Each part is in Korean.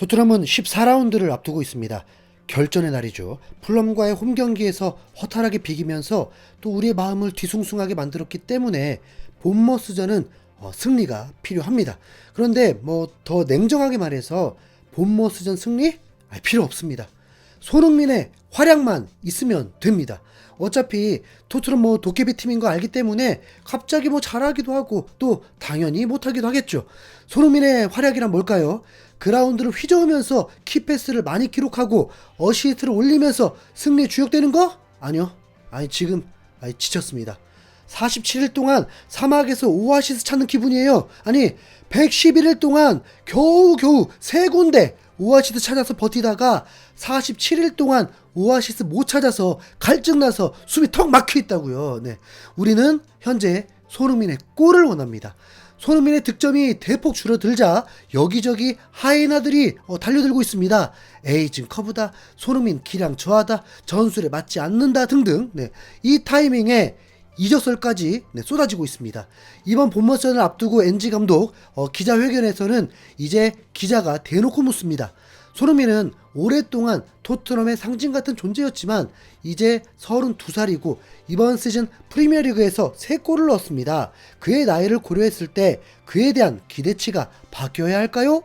토트넘은 14라운드를 앞두고 있습니다. 결전의 날이죠. 풀럼과의 홈 경기에서 허탈하게 비기면서 또 우리의 마음을 뒤숭숭하게 만들었기 때문에 본머스전은 승리가 필요합니다. 그런데 더 냉정하게 말해서 본머스전 승리? 필요 없습니다. 손흥민의 활약만 있으면 됩니다. 어차피 토트넘 도깨비 팀인 거 알기 때문에 갑자기 잘하기도 하고 또 당연히 못하기도 하겠죠. 손흥민의 활약이란 뭘까요? 그라운드를 휘저으면서 키패스를 많이 기록하고 어시스트를 올리면서 승리에 주역되는 거? 아니요. 지금 지쳤습니다. 47일 동안 사막에서 오아시스 찾는 기분이에요. 111일 동안 겨우 3군데 오아시스 찾아서 버티다가 47일 동안 오아시스 못 찾아서 갈증나서 숨이 턱 막혀 있다고요. 네. 우리는 현재 손흥민의 골을 원합니다. 손흥민의 득점이 대폭 줄어들자 여기저기 하이에나들이 달려들고 있습니다. 에이징 커브다, 손흥민 기량 저하다, 전술에 맞지 않는다 등등. 네. 이 타이밍에 이적설까지 쏟아지고 있습니다. 이번 본머스전을 앞두고 NG 감독 기자회견에서는 이제 기자가 대놓고 묻습니다. 손흥민은 오랫동안 토트넘의 상징같은 존재였지만 이제 32살이고 이번 시즌 프리미어리그에서 3골을 넣었습니다. 그의 나이를 고려했을 때 그에 대한 기대치가 바뀌어야 할까요?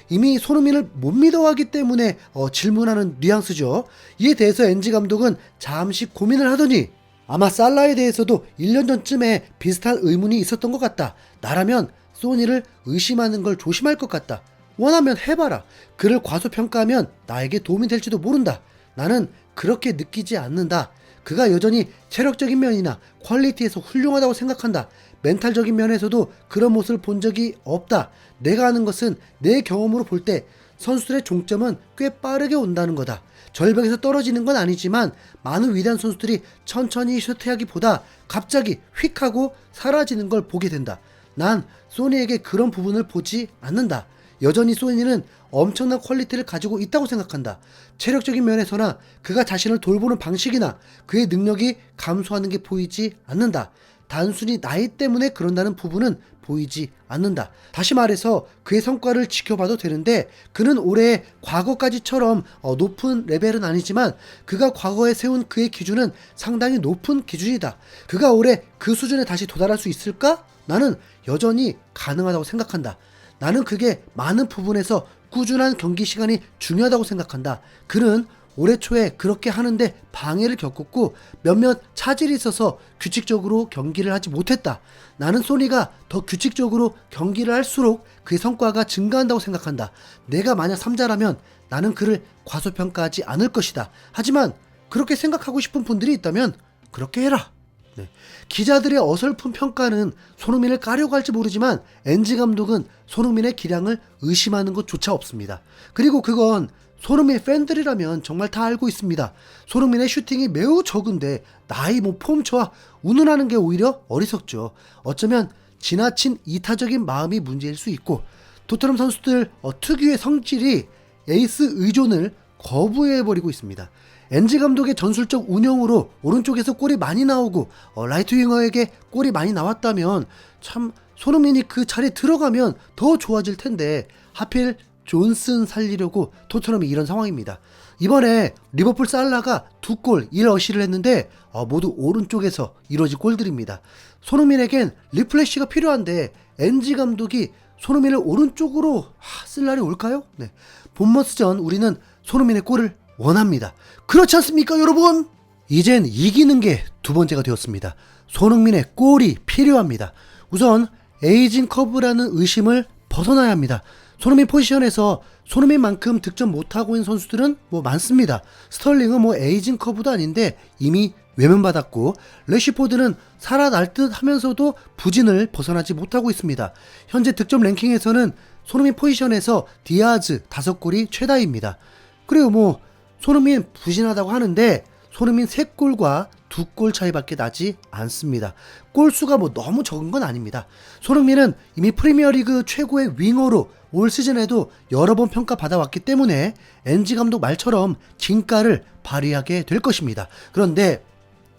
이미 손흥민을 못 믿어하기 때문에 질문하는 뉘앙스죠. 이에 대해서 NG 감독은 잠시 고민을 하더니 아마 살라에 대해서도 1년 전쯤에 비슷한 의문이 있었던 것 같다. 나라면 소니를 의심하는 걸 조심할 것 같다. 원하면 해봐라. 그를 과소평가하면 나에게 도움이 될지도 모른다. 나는 그렇게 느끼지 않는다. 그가 여전히 체력적인 면이나 퀄리티에서 훌륭하다고 생각한다. 멘탈적인 면에서도 그런 모습을 본 적이 없다. 내가 아는 것은 내 경험으로 볼 때 선수들의 종점은 꽤 빠르게 온다는 거다. 절벽에서 떨어지는 건 아니지만 많은 위대한 선수들이 천천히 쇠퇴하기보다 갑자기 휙 하고 사라지는 걸 보게 된다. 난 소니에게 그런 부분을 보지 않는다. 여전히 소니는 엄청난 퀄리티를 가지고 있다고 생각한다. 체력적인 면에서나 그가 자신을 돌보는 방식이나 그의 능력이 감소하는 게 보이지 않는다. 단순히 나이 때문에 그런다는 부분은 보이지 않는다. 다시 말해서 그의 성과를 지켜봐도 되는데 그는 올해 과거까지처럼 높은 레벨은 아니지만 그가 과거에 세운 그의 기준은 상당히 높은 기준이다. 그가 올해 그 수준에 다시 도달할 수 있을까? 나는 여전히 가능하다고 생각한다. 나는 그게 많은 부분에서 꾸준한 경기 시간이 중요하다고 생각한다. 그는 올해 초에 그렇게 하는데 방해를 겪었고 몇몇 차질이 있어서 규칙적으로 경기를 하지 못했다. 나는 소니가 더 규칙적으로 경기를 할수록 그의 성과가 증가한다고 생각한다. 내가 만약 3자라면 나는 그를 과소평가하지 않을 것이다. 하지만 그렇게 생각하고 싶은 분들이 있다면 그렇게 해라. 네. 기자들의 어설픈 평가는 손흥민을 까려고 할지 모르지만 NG 감독은 손흥민의 기량을 의심하는 것조차 없습니다. 그리고 그건 손흥민의 팬들이라면 정말 다 알고 있습니다. 손흥민의 슈팅이 매우 적은데 나이 폼 좋아 운운하는 게 오히려 어리석죠. 어쩌면 지나친 이타적인 마음이 문제일 수 있고 토트넘 선수들 특유의 성질이 에이스 의존을 거부해버리고 있습니다. NG 감독의 전술적 운영으로 오른쪽에서 골이 많이 나오고 라이트 윙어에게 골이 많이 나왔다면 참 손흥민이 그 자리에 들어가면 더 좋아질 텐데 하필 존슨 살리려고 토트넘이 이런 상황입니다. 이번에 리버풀 살라가 2골 1어시를 했는데 모두 오른쪽에서 이뤄진 골들입니다. 손흥민에겐 리플래시가 필요한데 NG 감독이 손흥민을 오른쪽으로 쓸 날이 올까요? 네. 본머스전 우리는 손흥민의 골을 원합니다. 그렇지 않습니까 여러분? 이젠 이기는 게 두 번째가 되었습니다. 손흥민의 골이 필요합니다. 우선 에이징 커브라는 의심을 벗어나야 합니다. 손흥민 포지션에서 손흥민만큼 득점 못하고 있는 선수들은 많습니다. 스털링은 에이징 커브도 아닌데 이미 외면받았고 래시포드는 살아날 듯 하면서도 부진을 벗어나지 못하고 있습니다. 현재 득점 랭킹에서는 손흥민 포지션에서 디아즈 5골이 최다입니다. 그리고 손흥민 부진하다고 하는데 손흥민 3골과 2골 차이밖에 나지 않습니다. 골수가 너무 적은 건 아닙니다. 손흥민은 이미 프리미어리그 최고의 윙어로 올 시즌에도 여러 번 평가받아왔기 때문에 NG 감독 말처럼 진가를 발휘하게 될 것입니다. 그런데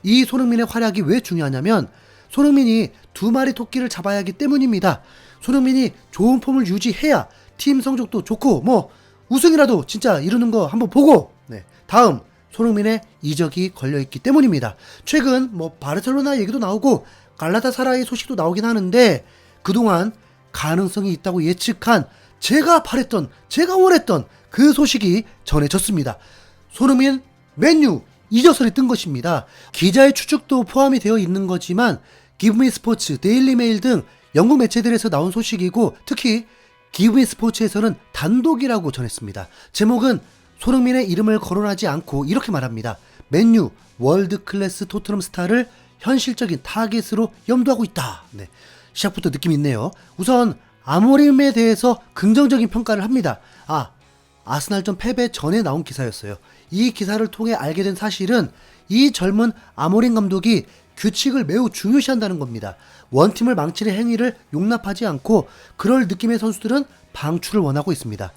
이 손흥민의 활약이 왜 중요하냐면 손흥민이 2마리 토끼를 잡아야 하기 때문입니다. 손흥민이 좋은 폼을 유지해야 팀 성적도 좋고 우승이라도 진짜 이루는 거 한번 보고, 네, 다음 손흥민의 이적이 걸려있기 때문입니다. 최근 뭐 바르셀로나 얘기도 나오고 갈라타사라이 소식도 나오긴 하는데 그동안 가능성이 있다고 예측한 제가 바랬던, 제가 원했던 그 소식이 전해졌습니다. 손흥민 맨유 이적설이 뜬 것입니다. 기자의 추측도 포함이 되어 있는 거지만 기브미 스포츠, 데일리 메일 등 영국 매체들에서 나온 소식이고 특히 기브미 스포츠에서는 단독이라고 전했습니다. 제목은 손흥민의 이름을 거론하지 않고 이렇게 말합니다. 맨유 월드 클래스 토트넘 스타를 현실적인 타겟으로 염두하고 있다. 네, 시작부터 느낌 있네요. 우선 아모림에 대해서 긍정적인 평가를 합니다. 아스날전 패배 전에 나온 기사였어요. 이 기사를 통해 알게 된 사실은 이 젊은 아모림 감독이 규칙을 매우 중요시한다는 겁니다. 원팀을 망치는 행위를 용납하지 않고 그럴 느낌의 선수들은 방출을 원하고 있습니다.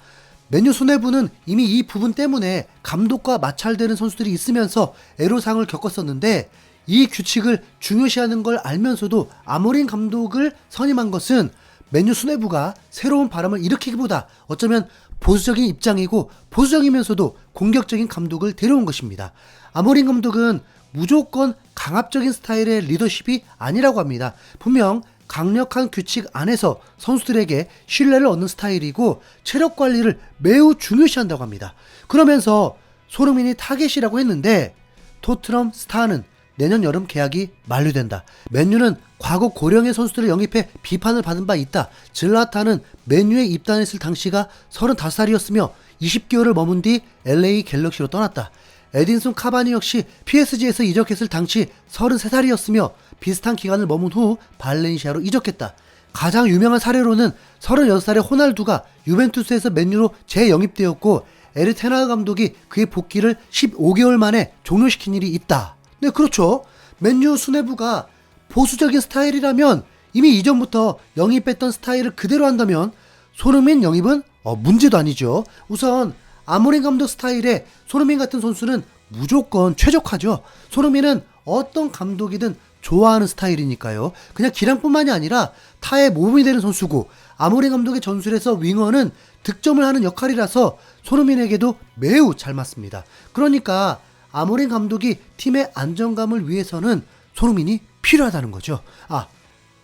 맨유 수뇌부는 이미 이 부분 때문에 감독과 마찰되는 선수들이 있으면서 애로사항을 겪었었는데 이 규칙을 중요시하는 걸 알면서도 아모림 감독을 선임한 것은 맨유 수뇌부가 새로운 바람을 일으키기보다 어쩌면 보수적인 입장이고 보수적이면서도 공격적인 감독을 데려온 것입니다. 아모림 감독은 무조건 강압적인 스타일의 리더십이 아니라고 합니다. 분명 강력한 규칙 안에서 선수들에게 신뢰를 얻는 스타일이고 체력 관리를 매우 중요시한다고 합니다. 그러면서 손흥민이 타겟이라고 했는데 토트넘 스타는 내년 여름 계약이 만료된다. 맨유는 과거 고령의 선수들을 영입해 비판을 받은 바 있다. 질라탄은 맨유에 입단했을 당시가 35살이었으며 20개월을 머문 뒤 LA 갤럭시로 떠났다. 에딘슨 카바니 역시 PSG에서 이적했을 당시 33살이었으며 비슷한 기간을 머문 후 발렌시아로 이적했다. 가장 유명한 사례로는 36살의 호날두가 유벤투스에서 맨유로 재영입되었고 에릭 텐 하그 감독이 그의 복귀를 15개월 만에 종료시킨 일이 있다. 네, 그렇죠. 맨유 수뇌부가 보수적인 스타일이라면 이미 이전부터 영입했던 스타일을 그대로 한다면 손흥민 영입은 문제도 아니죠. 우선 아모림 감독 스타일에 손흥민 같은 선수는 무조건 최적화죠. 손흥민은 어떤 감독이든 좋아하는 스타일이니까요. 그냥 기량뿐만이 아니라 타의 모범이 되는 선수고 아모림 감독의 전술에서 윙어는 득점을 하는 역할이라서 손흥민에게도 매우 잘 맞습니다. 그러니까 아모림 감독이 팀의 안정감을 위해서는 손흥민이 필요하다는 거죠.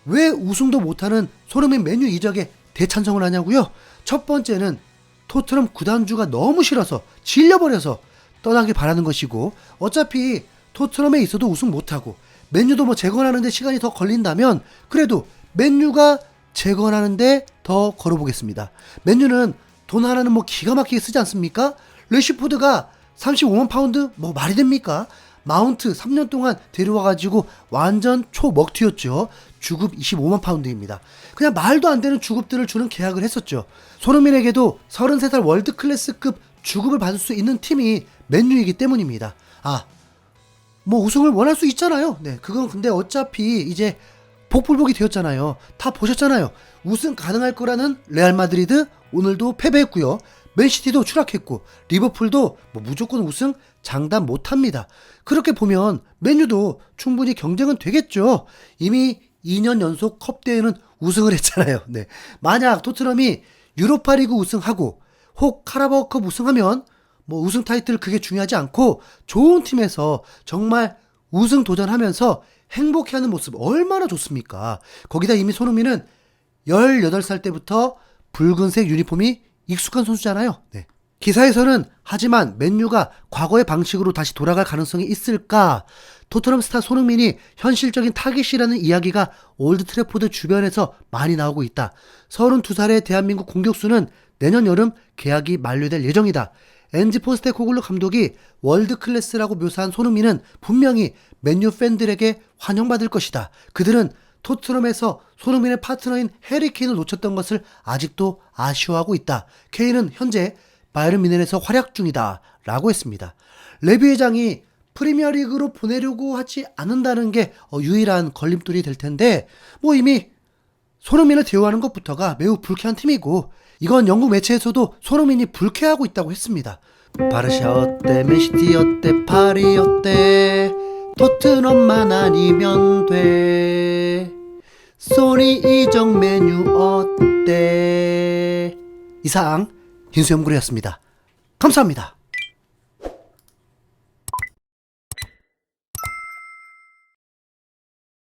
왜 우승도 못하는 손흥민 맨유 이적에 대찬성을 하냐고요? 첫 번째는 토트넘 구단주가 너무 싫어서 질려버려서 떠나길 바라는 것이고 어차피 토트넘에 있어도 우승 못하고 맨유도 뭐 재건하는데 시간이 더 걸린다면 그래도 맨유가 재건하는데 더 걸어보겠습니다. 맨유는 돈 하나는 뭐 기가 막히게 쓰지 않습니까? 래시포드가 35만 파운드 뭐 말이 됩니까? 마운트 3년 동안 데려와가지고 완전 초먹튀였죠. 주급 25만 파운드입니다. 그냥 말도 안 되는 주급들을 주는 계약을 했었죠. 손흥민에게도 33살 월드클래스급 주급을 받을 수 있는 팀이 맨유이기 때문입니다. 뭐 우승을 원할 수 있잖아요. 네, 그건 근데 어차피 이제 복불복이 되었잖아요. 다 보셨잖아요. 우승 가능할 거라는 레알 마드리드 오늘도 패배했고요. 맨시티도 추락했고 리버풀도 뭐 무조건 우승 장담 못합니다. 그렇게 보면 맨유도 충분히 경쟁은 되겠죠. 이미 2년 연속 컵대회는 우승을 했잖아요. 네. 만약 토트넘이 유로파리그 우승하고 혹 카라바오컵 우승하면 뭐 우승 타이틀 그게 중요하지 않고 좋은 팀에서 정말 우승 도전하면서 행복해하는 모습 얼마나 좋습니까? 거기다 이미 손흥민은 18살 때부터 붉은색 유니폼이 익숙한 선수잖아요. 네. 기사에서는 하지만 맨유가 과거의 방식으로 다시 돌아갈 가능성이 있을까? 토트넘 스타 손흥민이 현실적인 타깃이라는 이야기가 올드 트래포드 주변에서 많이 나오고 있다. 32살의 대한민국 공격수는 내년 여름 계약이 만료될 예정이다. 엔지 포스테코글루 감독이 월드클래스라고 묘사한 손흥민은 분명히 맨유 팬들에게 환영받을 것이다. 그들은 토트넘에서 손흥민의 파트너인 해리 케인을 놓쳤던 것을 아직도 아쉬워하고 있다. 케인은 현재 바이에른 뮌헨에서 활약 중이다 라고 했습니다. 레비 회장이 프리미어리그로 보내려고 하지 않는다는 게 유일한 걸림돌이 될 텐데 뭐 이미 손흥민을 대우하는 것부터가 매우 불쾌한 팀이고 이건 영국 매체에서도 손흥민이 불쾌하고 있다고 했습니다. 바르샤 어때, 맨시티 어때, 파리 어때, 토트넘만 아니면 돼. 소니 이적 메뉴 어때. 이상 김수영 구리였습니다. 감사합니다.